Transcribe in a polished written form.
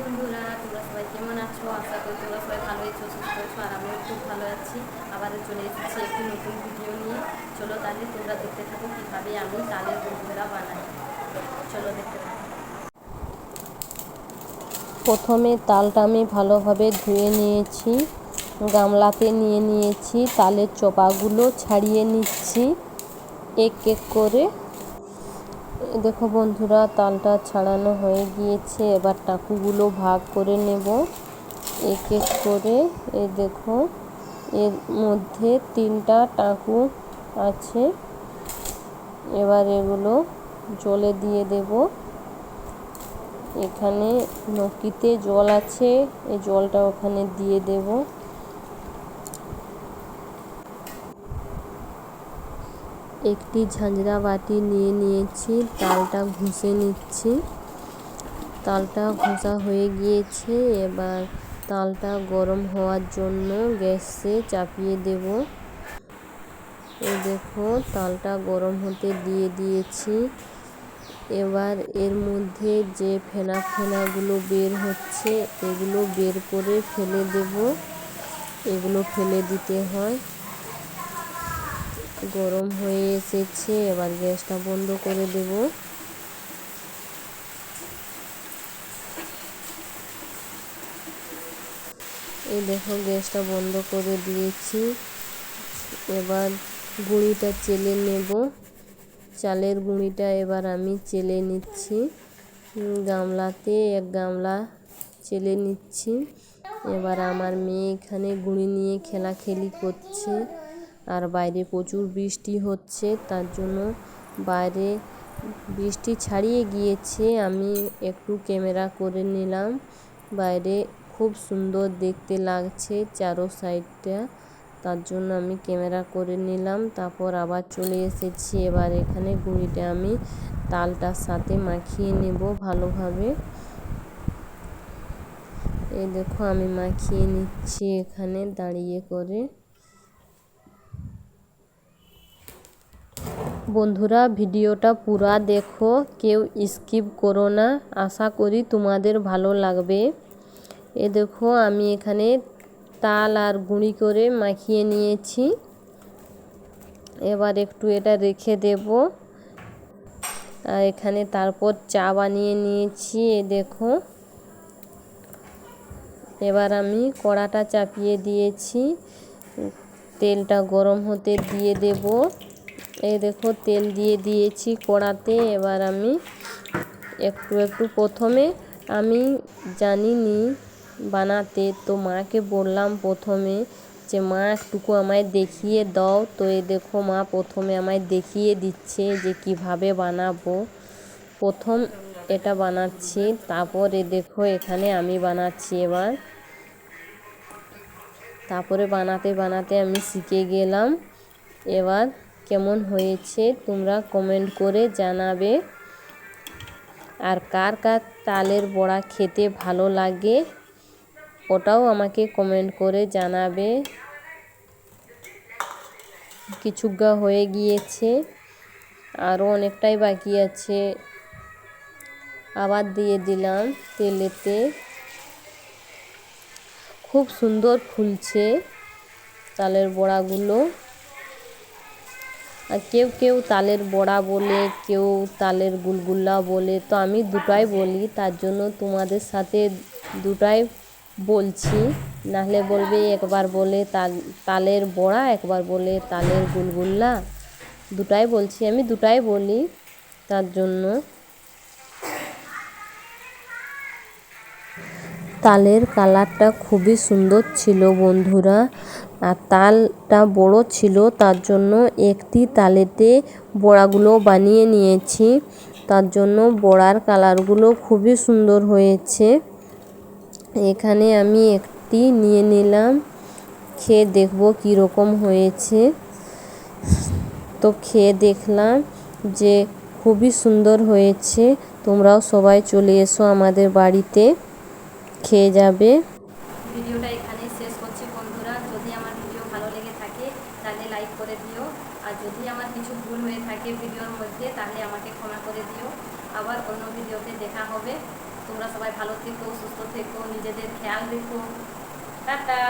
বন্ধুরা, তোমরা সবাই কেমন আছো? আশা করি তোমরা সবাই ভালো আছো, সুস্থ আছো, আর আমিও খুব ভালো আছি। আবারও চলে এসেছি একটি নতুন ভিডিও নিয়ে। চলো তাহলে তোমরা দেখতে থাকো কীভাবে আমি তালের বন্ধুরা বানাই। চলো দেখতে থাকো। প্রথমে তালটা আমি ভালোভাবে ধুয়ে নিয়েছি, গামলাতে নিয়ে নিয়েছি। তালের চোপাগুলো ছাড়িয়ে নিচ্ছি এক এক করে। দেখো বন্ধুরা, তালটা ছাড়ানো হয়ে গিয়েছে। এবার টাকুগুলো ভাগ করে নেব এক এক করে। এই দেখো, এর মধ্যে 3টা টাকু আছে। এবার এগুলো জলে দিয়ে দেব। এখানে নকিতে জল আছে, এই জলটা ওখানে দিয়ে দেব। একটি ঝাঁঝরা বাটি নিয়ে নিয়েছি, তালটা ঘষে নিচ্ছি। তালটা ঘষা হয়ে গিয়েছে। এবার তালটা গরম হওয়ার জন্য গ্যাসে চাপিয়ে দেব। এই দেখো, তালটা গরম হতে দিয়ে দিয়েছি। এবার এর মধ্যে যে ফেনাগুলো বের হচ্ছে, এগুলো বের করে ফেলে দেব। এগুলো ফেলে দিতে হয়। গরম হয়ে এসেছে, এবার গ্যাসটা বন্ধ করে দেব। এই দেখো, গ্যাসটা বন্ধ করে দিয়েছি। এবার গুঁড়িটা চেলে নেব। চালের গুঁড়িটা এবার আমি চেলে নিচ্ছি। গামলাতে 1 গামলা চেলে নিচ্ছি। এবার আমার মেয়ে এখানে গুঁড়ি নিয়ে খেলাখেলি করছে। আর বাইরে প্রচুর বৃষ্টি হচ্ছে, তার জন্য বাইরে বৃষ্টি ছাড়িয়ে গিয়েছে। আমি একটু ক্যামেরা করে নিলাম। বাইরে খুব সুন্দর দেখতে লাগছে চারো সাইডটা, তার জন্য আমি ক্যামেরা করে নিলাম। তারপর আবার চলে এসেছি। এবার এখানে গুঁড়িটা আমি তালটার সাথে মাখিয়ে নেব ভালোভাবে। এই দেখো, আমি মাখিয়ে নিচ্ছি এখানে দাঁড়িয়ে করে। বন্ধুরা, ভিডিওটা পুরা দেখো, কেউ স্কিপ করো না। আশা করি তোমাদের ভালো লাগবে। এ দেখো, আমি এখানে তাল আর গুঁড়ি করে মাখিয়ে নিয়েছি। এবার একটু এটা রেখে দেব। আর এখানে তারপর চা বানিয়ে নিয়েছি। এ দেখো, এবার আমি কড়াটা চাপিয়ে দিয়েছি, তেলটা গরম হতে দিয়ে দেব। এই দেখো, তেল দিয়ে দিয়েছি কড়াতে। এবার আমি একটু প্রথমে আমি জানিনি বানাতে, তো মাকে বললাম প্রথমে যে মা একটুকু আমায় দেখিয়ে দাও। তো এই দেখো, মা প্রথমে আমায় দেখিয়ে দিচ্ছে যে কিভাবে বানাবো। প্রথম এটা বানাচ্ছি, তারপরে দেখো এখানে আমি বানাচ্ছি। এবার তারপরে বানাতে বানাতে আমি শিখে গেলাম। এবার কেমন হয়েছে তোমরা কমেন্ট করে জানাবে। আর কার কার তালের বড়া খেতে ভালো লাগে, ওটাও আমাকে কমেন্ট করে জানাবে। কিছুটা হয়ে গিয়েছে, আরও অনেকটাই বাকি আছে। আবার দিয়ে দিলাম তেলেতে। খুব সুন্দর ফুলছে তালের বড়াগুলো। আর কেউ কেউ তালের বড়া বলে, কেউ তালের গুলগুলা বলে, তো আমি দুটাই বলি। তার জন্য তোমাদের সাথে দুটাই বলছি। নাহলে বলবে একবার বলে তালের বড়া, একবার বলে তালের গুলগুলা। দুটাই বলছি, আমি দুটাই বলি তার জন্য। তালের কালারটা খুবই সুন্দর ছিল বন্ধুরা। আর তালটা বড় ছিল, তার জন্য একটি তালেতে বড়াগুলো বানিয়ে নিয়েছি। তার জন্য বড়ার কালারগুলো খুবই সুন্দর হয়েছে। এখানে আমি একটি নিয়ে নিলাম, খেয়ে দেখব কীরকম হয়েছে। তো খেয়ে দেখলাম যে খুবই সুন্দর হয়েছে। তোমরাও সবাই চলে এসো আমাদের বাড়িতে, খেয়ে যাবে। ভিডিওটা এখানেই শেষ করছি বন্ধুরা। যদি আমার ভিডিও ভালো লেগে থাকে তাহলে লাইক করে দিও। আর যদি আমার কিছু ভুল হয়ে থাকে ভিডিওর মধ্যে, তাহলে আমাকে ক্ষমা করে দিও। আবার অন্য ভিডিওতে দেখা হবে। তোমরা সবাই ভালো থেকো, সুস্থ থেকো। থেকো, নিজেদের খেয়াল রেখো। টাটা।